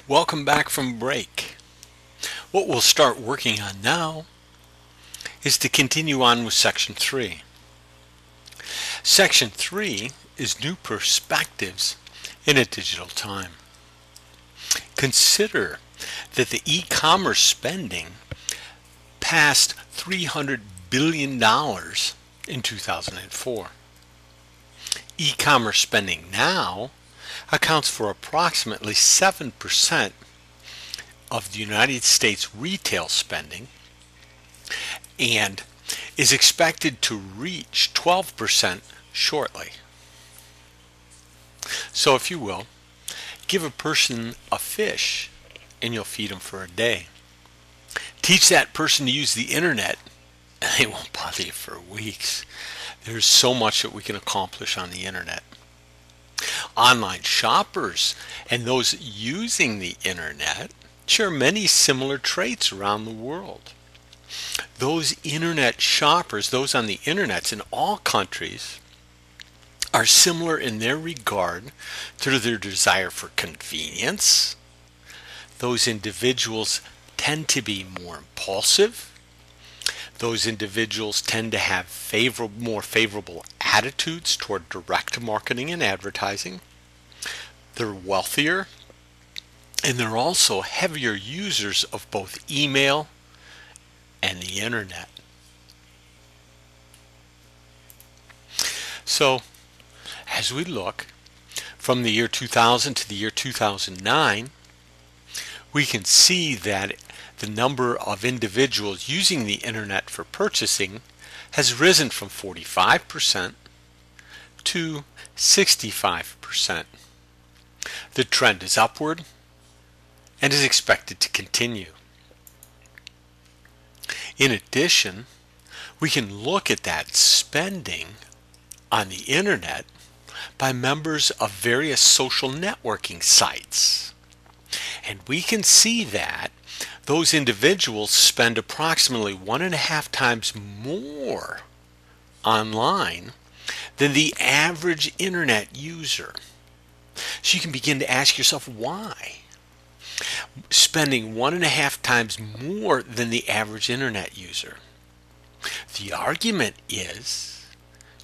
Welcome back from break. What we'll start working on now is to continue on with Section 3. Section 3 is New Perspectives in a Digital Time. Consider that the e-commerce spending passed $300 billion in 2004. E-commerce spending now accounts for approximately 7% of the United States retail spending and is expected to reach 12% shortly. So if you will, give a person a fish and you'll feed them for a day. Teach that person to use the internet and they won't bother you for weeks. There's so much that we can accomplish on the internet. Online shoppers and those using the internet share many similar traits around the world. Those internet shoppers, those on the internets in all countries, are similar in their regard to their desire for convenience. Those individuals tend to be more impulsive. Those individuals tend to have more favorable attitudes toward direct marketing and advertising. They're wealthier, and they're also heavier users of both email and the internet. So, as we look from the year 2000 to the year 2009, we can see that the number of individuals using the internet for purchasing has risen from 45% to 65%. The trend is upward and is expected to continue. In addition, we can look at that spending on the internet by members of various social networking sites. And we can see that those individuals spend approximately 1.5 times more online than the average internet user. So you can begin to ask yourself why. Spending 1.5 times more than the average internet user. The argument is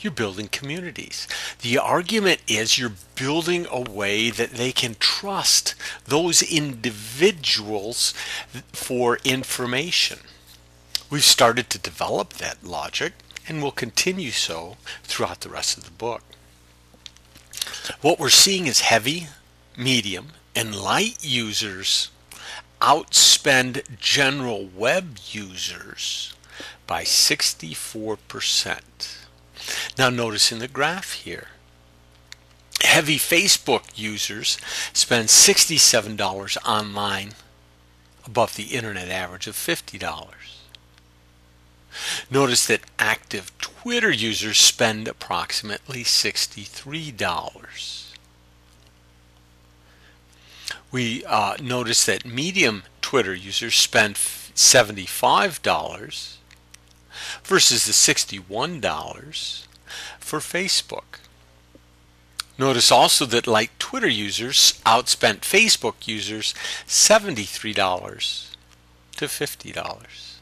you're building communities. The argument is you're building a way that they can trust those individuals for information. We've started to develop that logic and will continue so throughout the rest of the book. What we're seeing is heavy, medium, and light users outspend general web users by 64%. Now notice in the graph here, heavy Facebook users spend $67 online above the internet average of $50. Notice that active Twitter users spend approximately $63. We notice that medium Twitter users spend $75 versus the $61 for Facebook. Notice also that light Twitter users outspent Facebook users $73 to $50.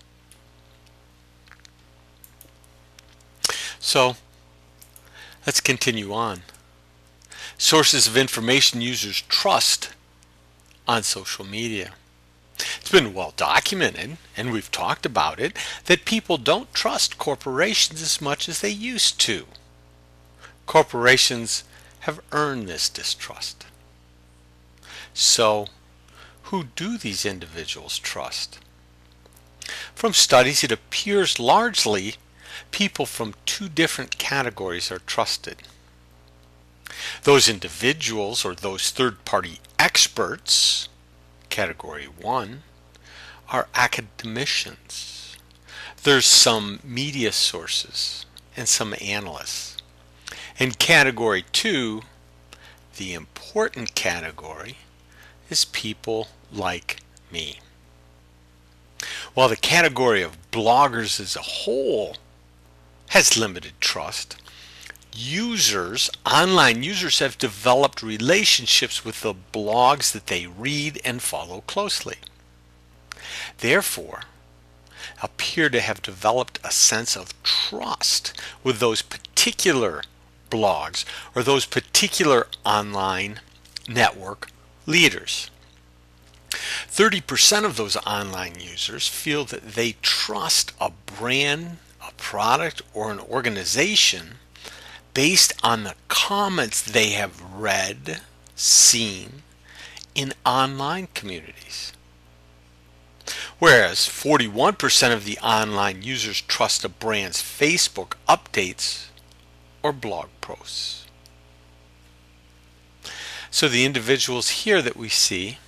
So let's continue on. Sources of information users trust on social media. It's been well documented, and we've talked about it, that people don't trust corporations as much as they used to. Corporations have earned this distrust. So, who do these individuals trust? From studies, it appears largely people from two different categories are trusted. Those individuals or those third-party experts, category 1, are academicians. There's some media sources and some analysts. And category 2, the important category, is people like me. While the category of bloggers as a whole has limited trust, online users have developed relationships with the blogs that they read and follow closely. Therefore, appear to have developed a sense of trust with those particular blogs or those particular online network leaders. 30% of those online users feel that they trust a brand, a product, or an organization based on the comments they have read, seen in online communities. Whereas 41% of the online users trust a brand's Facebook updates or blog posts. So the individuals here that we see,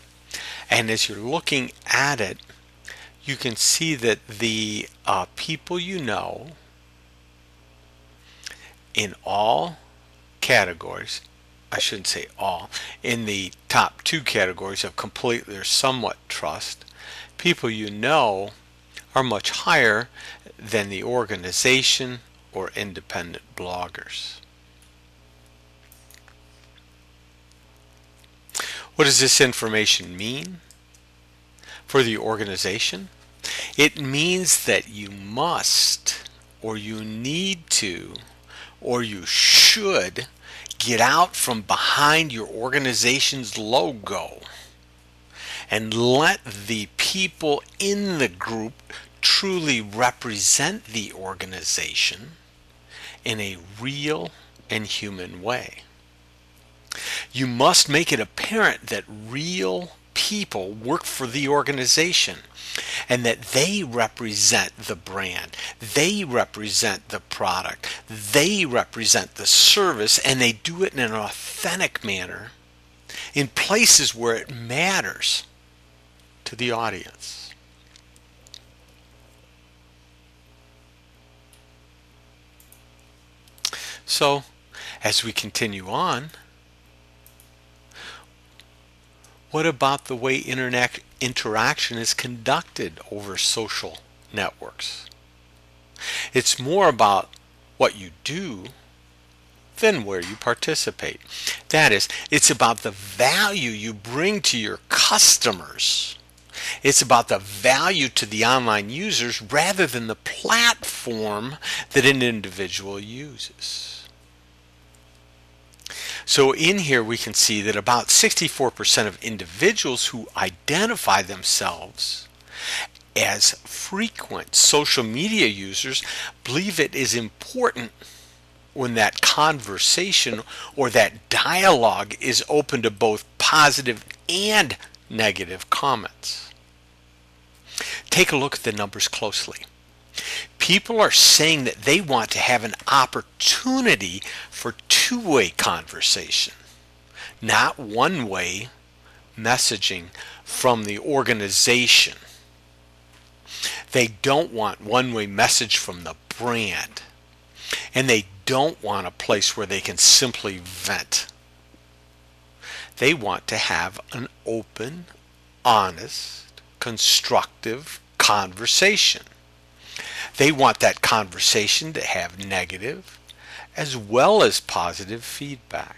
and as you're looking at it, you can see that the people you know in all categories, I shouldn't say all, in the top two categories of completely or somewhat trust, people you know are much higher than the organization or independent bloggers. What does this information mean for the organization? It means that you must, or you need to, or you should get out from behind your organization's logo and let the people in the group truly represent the organization in a real and human way. You must make it apparent that real people work for the organization and that they represent the brand, they represent the product, they represent the service, and they do it in an authentic manner in places where it matters to the audience. So, as we continue on, what about the way internet interaction is conducted over social networks? It's more about what you do than where you participate. That is, it's about the value you bring to your customers. It's about the value to the online users rather than the platform that an individual uses. So in here we can see that about 64% of individuals who identify themselves as frequent social media users believe it is important when that conversation or that dialogue is open to both positive and negative comments. Take a look at the numbers closely. People are saying that they want to have an opportunity for two-way conversation, not one-way messaging from the organization. They don't want one-way message from the brand, and they don't want a place where they can simply vent. They want to have an open, honest, constructive conversation. They want that conversation to have negative as well as positive feedback.